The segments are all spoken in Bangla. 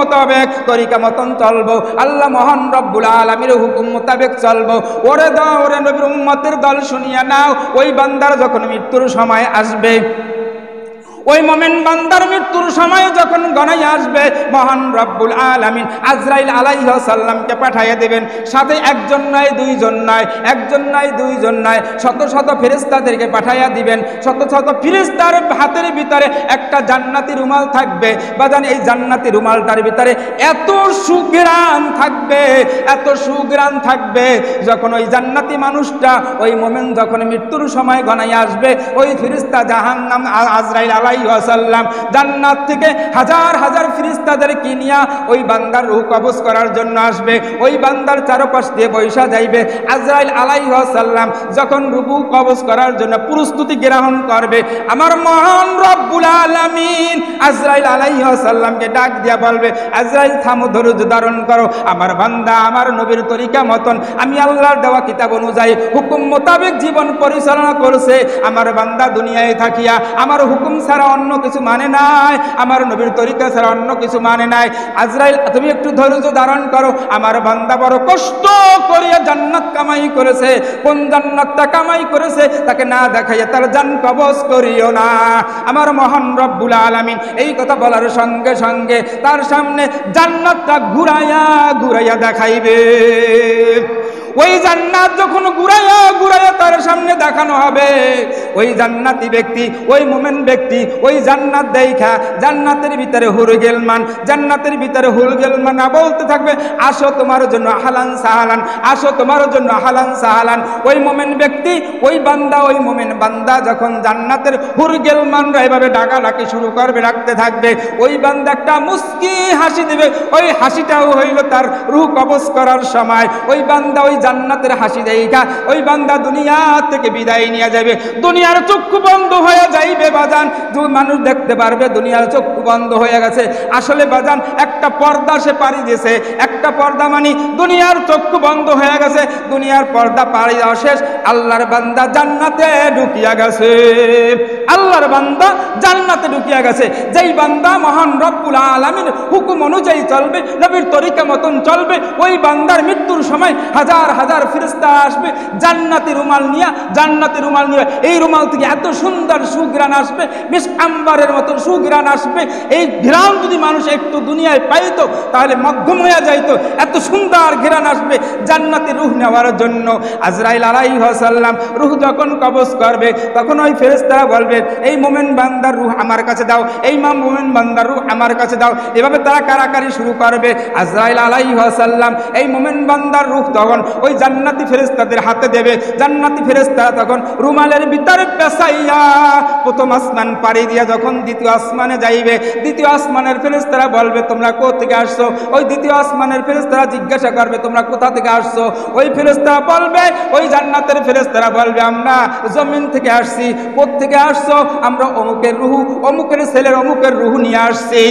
মোতাবেক তরিকা মতন চলবো, আল্লাহ মহান রব্বুল আলামিনের হুকুম মোতাবেক চলবো। ওরে দাও ওরে নবীর উম্মতের দল শুনিয়া নাও, ওই বান্দার যখন মৃত্যুর সময় আসবে, ওই মোমেন বান্দার মৃত্যুর সময় যখন গণাই আসবে, মহান রব্বুল আলামিন আজরাইল আলাইহিস সালামকে পাঠিয়ে দেবেন। সাথে একজন নয় দুইজন নয়, একজন নয় দুইজন নয়, শত শত ফেরেশতাদেরকে পাঠিয়ে দিবেন। শত শত ফেরেশতার হাতের ভিতরে একটা জান্নাতি রুমাল থাকবে। বাজান এই জান্নাতি রুমালটার ভিতরে এত সুঘ্রাণ থাকবে, এত সুঘ্রাণ থাকবে, যখন ওই জান্নাতি মানুষটা ওই মোমেন যখন মৃত্যুর সময় গণাই আসবে, ওই ফেরেশতা জাহান্নাম আজরাইল আলাইহিস সালাম জান্নাত থেকে হাজার হাজার ফেরেশতাদের কিনিয়া ওই বান্দার রূহ কবজ করার জন্য আসবে। ওই বান্দার চারপাশ দিয়ে বৈশা যাইবে। আজরাইল আলাইহিস সালাম যখন রূহ কবজ করার জন্য প্রস্তুতি গ্রহণ করবে, আমার মহান রব্বুল আলামিন আজরাইল আলাইহিস সালামকে ডাক দিয়া বলবে, আজরাইল থামো, ধৈর্য ধারণ করো। আমার বান্দা আমার নবীর তরিকা মতন আমি আল্লাহর দেওয়া কিতাব অনুযায়ী হুকুম মোতাবেক জীবন পরিচালনা করছে। আমার বান্দা দুনিয়ায় থাকিয়া আমার হুকুম ছাড়া অন্য কিছু মানে নাই, আমার নবীর তরিকা ছাড়া অন্য কিছু মানে নাই। আজরাইল তুমি একটু ধৈর্য ধারণ করো। আমার বান্দা বড় কষ্ট করিয়া জান্নাত কামাই করেছে, কোন জান্নাতটা কামাই করেছে তাকে না দেখাইয়া তার জান কবজ করিও না। আমার মহান রব্বুল আলামিন এই কথা বলার সঙ্গে সঙ্গে তার সামনে জান্নাতটা ঘুরাইয়া ঘুরাইয়া দেখাইবে। ওই জান্নাত যখন ঘুরাইয়া ঘুরাইয়া তার সামনে দেখানো হবে, ওই জান্নাতি ব্যক্তি, ওই মুমিন ব্যক্তি ওই জান্নাত দেখা জান্নাতের ভিতরে হুরগেলমান, জান্নাতের ভিতরে হুরগেলমান বলতে থাকবে, আসো তোমার জন্য আহলান সাহালান, আসো তোমার জন্য আহলান সাহালান। ওই মুমিন ব্যক্তি, ওই বান্দা, ওই মুমিন বান্দা যখন জান্নাতের হুরগেলমানরা এভাবে ডাকাডাকি শুরু করবে, ডাকতে থাকবে, ওই বান্দা একটা মুস্কি হাসি দিবে। ওই হাসিটাও হইল তার রূহ কবজ করার সময়। ওই বান্দা ওই জান্নাতের হাসি দেখা ওই বান্দা দুনিয়া থেকে বিদায় নিয়ে যাবে। দুনিয়ার চক্ষু বন্ধ হয়ে যাইবে বাজান, মানুষ দেখতে পারবে দুনিয়ার চক্ষু বন্ধ হয়ে গেছে। আসলে বাজান একটা পর্দা সে পাড়ি দিয়েছে, একটা পর্দা মানে দুনিয়ার চক্ষু বন্ধ হয়ে গেছে, দুনিয়ার পর্দা পাড়ি দেওয়া শেষ, আল্লাহর বান্দা জান্নাতে ঢুকিয়া গেছে। আল্লাহর বান্দা জান্নাতে ঢুকিয়া গেছে। যেই বান্দা মহান রব্বুল আলামিন হুকুম অনুযায়ী চলবে, নবীর তরিকা মতন চলবে, ওই বান্দার মৃত্যুর সময় হাজার হাজার ফেরেশতা আসবে জান্নাতি রুমাল নিয়ে, জান্নাতি রুমাল নিয়ে। এই রুমাল থেকে এত সুন্দর সুঘ্রাণ আসবে, বেশ আম্বারের মতন সুঘ্রাণ আসবে। এই ঘ্রাণ যদি মানুষ একটু দুনিয়ায় পাইতো তাহলে মধ্যম হয়ে যাইতো, এত সুন্দর ঘ্রাণ আসবে জান্নাতি রূহ নেওয়ার জন্য। আজরাইল আলাইহিস সালাম রূহ যখন কবজ করবে, তখন ওই ফেরেশতারা বলবে, এই মুমিন বান্দার রূহ আমার কাছে দাও, এই মুমিন বান্দার রূহ আমার কাছে দাও। এভাবে তারা কারাকারি শুরু করবে। আজরাইল আলাইহিস সালাম এই মুমিন বান্দার রূহ তখন ওই জান্নাতি ফেরেশতাদের হাতে দেবে। জান্নাতি ফেরেশতারা তখন রুমালের ভিতরে পেঁচাইয়া প্রথম আসমান পাড়ি দিয়া যখন দ্বিতীয় আসমানে যাইবে, দ্বিতীয় আসমানের ফেরেশতারা বলবে, তোমরা কোথা থেকে আসছো? ওই দ্বিতীয় আসমানের ফেরেশতারা জিজ্ঞাসা করবে, তোমরা কোথা থেকে আসছো? ওই ফেরেশতারা বলবে, ওই জান্নাতের ফেরেশতারা বলবে, আমরা জমিন থেকে আসছি। কোথা থেকে আসছো? আমরা অমুকের রূহ, অমুকের ছেলের অমুকের রূহ নিয়ে আসছি।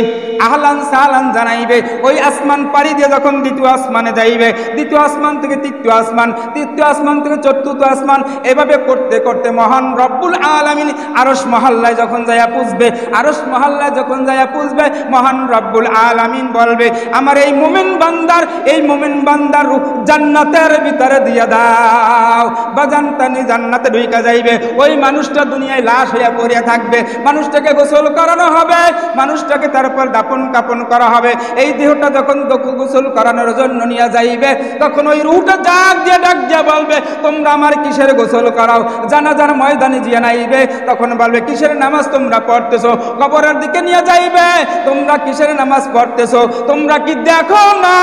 আহলান সাহলান জানাইবে। ওই আসমান পাড়ি দিয়ে যখন দ্বিতীয় আসমানে যাইবে, দ্বিতীয় আসমান থেকে তৃতীয় আসমান, তৃতীয় আসমান থেকে চতুর্থ আসমান, এভাবে করতে করতে মহান রব্বুল আলামিন আরশ মহল্লায় যখন যাইয়া পুজবে, আরশ মহল্লায় যখন যাইয়া পুজবে, মহান রব্বুল আলামিন বলবে, আমার এই মুমিন বান্দার, এই মুমিন বান্দার রূহ জান্নাতের ভিতরে দিয়া দাও। বাজান তানি জান্নাতে ঢুইকা যাইবে। ওই মানুষটা দুনিয়ায় লাশ হইয়া পড়িয়া থাকবে, মানুষটাকে গোসল করানো হবে, মানুষটাকে তারপর দাপন কাপন করা হবে। এই দেহটা যখন গোসল করানোর জন্য নিয়ে যাইবে, তখন ওই রূহটা ডাক দিয়া বলবে, তোমরা আমার কিসের গোসল করাও? জানাজার ময়দানে জিয়া নাইবে, তখন বলবে, কিসের নামাজ তোমরা পড়তেছো? কবরের দিকে নিয়ে যাইবে, তোমরা কিসের নামাজ পড়তেছো? তোমরা কি দেখো না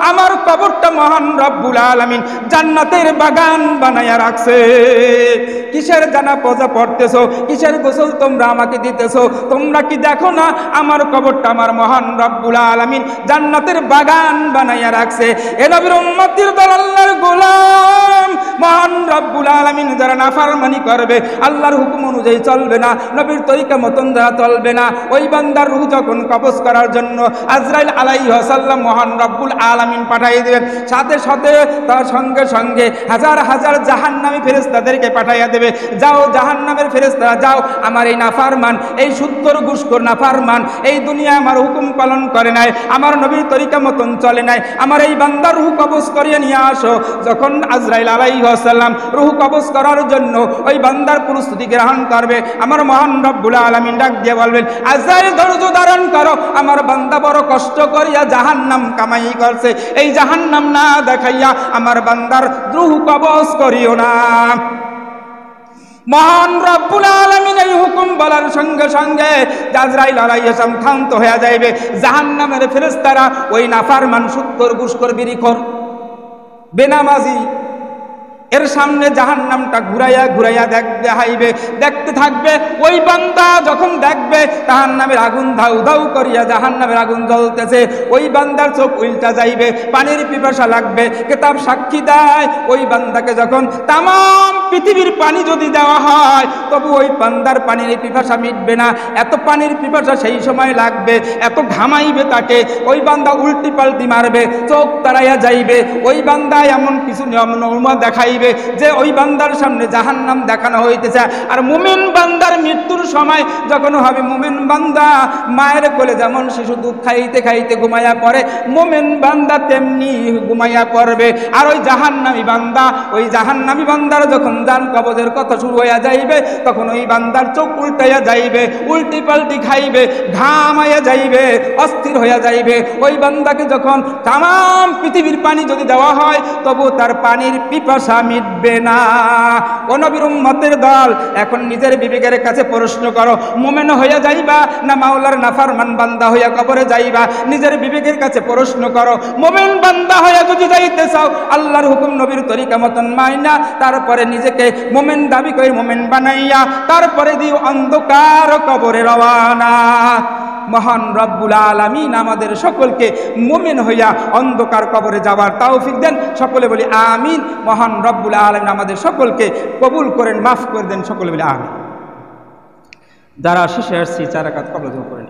আমার কবরটা মহান রব্বুল আলামিন জান্নাতের বাগান বানায়া রাখছে? কিসের জানাজা পড়তেছো? কিসের গোসল তোমরা আমাকে দিতেছো? তোমরা কি দেখো না আমার কবরটা আমার মহান রব্বুল আলামিন জান্নাতের বাগান বানায়া রাখছে? এ নবীর উম্মতের দল আল্লাহর গোলাম, মহান রব্বুল আলামিন যারা নাফরমানি করবে, আল্লাহর হুকুম অনুযায়ী চলবে না, নবীর তরিকা মতন যারা চলবে না, ওই বান্দার রূহ যখন কবজ করার জন্য আজরাইল আলাইহিস সালাম মহান রব্বুল আলামিন পাঠিয়ে দিবেন, সাথে সাথে তার সঙ্গে সঙ্গে হাজার হাজার জাহান্নামী ফেরেশতাদেরকে পাঠিয়ে দেবে। যাও জাহান্নামের ফেরেশতারা যাও, আমার এই নাফরমান, এই সুত্তর ঘুষখোর নাফরমান, এই দুনিয়া আমার হুকুম পালন করে নাই, আমার নবীর তরিকা মতন চলে নাই, আমার এই বান্দার রূহ কবজ করিয়ে নিয়ে আসো। যখন আজরাইল আলাইহিস সালাম রূহ কবজ করার জন্য ওই বান্দার প্রস্তুতি গ্রহণ করবে, আমার মহান রব্বুল আলামিন ডাক দিয়ে বলবেন, আজরাইল ধৈর্য ধারণ করো, আমার বান্দা বড় কষ্ট করিয়া জাহান্নাম কামাই করছে, এই জাহান্নাম না দেখাইয়া আমার বান্দার রূহ কবজ করিও না। মহান রব্বুল আলামিন এই হুকুম বলার সঙ্গে সঙ্গে আজরাইল আলাইহিস সালাম ক্ষান্ত হয়ে যাইবে। জাহান্নামের ফেরেশতারা ওই নাফরমান, সুত্তর, ঘুষখোর, বিড়িখোর, বেনামাজি এর সামনে জাহান্নামটা ঘুরাইয়া ঘুরাইয়া দেখতে থাকবে। ওই বান্দা যখন দেখবে জাহান্নামের আগুন ধাউ ধাউ করিয়া জাহান্নামের আগুন জ্বলতেছে, ওই বান্দার চোখ উল্টা যাইবে, পানির পিপাসা লাগবে। কিতাব সাক্ষী দেয়, ওই বান্দাকে যখন তাম পৃথিবীর পানি যদি দেওয়া হয় তবু ওই বান্দার পানির পিপাসা মিটবে না, এত পানির পিপাসা সেই সময় লাগবে, এত ঘামাইবে তাকে। ওই বান্দা উল্টি পাল্টি মারবে, চোখ তাড়াইয়া যাইবে। ওই বান্দা এমন কিছু নিয়ম নর্মা দেখাইবে যে ওই বান্দার সামনে জাহান্নাম দেখানো হইতেছে। আর মুমিন বান্দার মৃত্যুর সময় যখন হবে, মুমিন বান্দা মায়ের কোলে যেমন শিশু দুধ খাইতে খাইতে ঘুমাইয়া পড়ে, মুমিন বান্দা তেমনি ঘুমাইয়া পড়বে। আর ওই জাহান্নামী বান্দার যখন জান কবজের কথা শুরু হইয়া যাইবে, তখন ওই বান্দার চোখ উল্টাইয়া যাইবে, উল্টি পাল্টি খাইবে, ঘামাইয়া যাইবে, অস্থির হইয়া যাইবে। ওই বান্দাকে যখন তাম পৃথিবীর পানি যদি দেওয়া হয় তবু তার পানির পিপাসা মিটবে না। ও নবীর উম্মতের দল, এখন নিজের বিবেকের কাছে প্রশ্ন করো, মুমিন হইয়া যাইবা না মাওলার নাফরমান বান্দা হইয়া কবরে যাইবা? নিজের বিবেকের কাছে প্রশ্ন করো। মুমিন বান্দা হইয়া যদি যাইতে চাও, আল্লাহর হুকুম নবীর তরিকা মতন মাইনা, তারপরে নিজেকে মুমিন দাবি করে মুমিন বানাইয়া তারপরে দিও অন্ধকার কবরে রওয়ানা। মহান রব্বুল আলামিন আমাদের সকলকে মুমিন হইয়া অন্ধকার কবরে যাওয়ার তৌফিক দেন। সকলে বলি আমিন। মহান রব্বুল আলামিন আমাদের সকলকে কবুল করেন, মাফ করে দেন। সকলে বলি আমিন। যারা শেষে আসছি 4 রাকাত কবুল করেন।